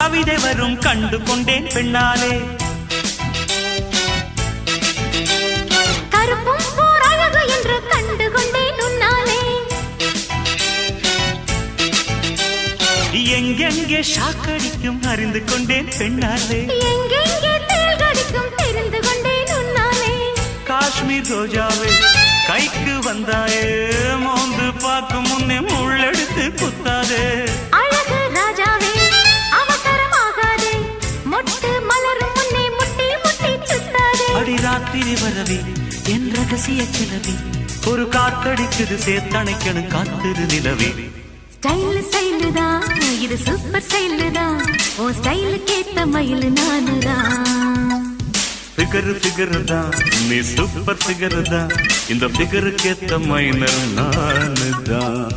கவிதை வரும் கண்டு கொண்டேன் பெண்ணாலே. கருப்பும் போர் அழகு என்று கண்டு கொண்டேன் உன்னாலே. எங்கெங்கே ஷாக்கடிக்கும் அறிந்து கொண்டேன் பெண்ணாலே. எங்கெங்கே தேள் கடிக்கும் தெரிந்து கொண்டேன் உன்னாலே. காஷ்மீர் ரோஜாவே கைக்கு வந்தாயே, மோந்து பார்க்கும் முன்னே முள்ளெடுத்து குத்தாதே. அழகு ராஜாவே அவசரமாகாதே, மொட்டு மலரும் முன்னே முட்டி முட்டி சுத்தாதே. அடி ராத்திரி வரவி என் ரகசிய கிளவி, ஒரு காத்தடிக்குது சேர்த்தணைக்கணும் காத்திரு நிலவி. ஸ்டைல் ஸ்டைலு தான் இது சூப்பர் ஸ்டைலு தான், ஓ ஸ்டைலுக்கு ஏத்த மயில் நானுதான். ஃபிகர் ஃபிகர் தான் நீ சூப்பர் ஃபிகர் தான், இந்த ஃபிகருக்கு ஏத்த மைனர் நானு தான்.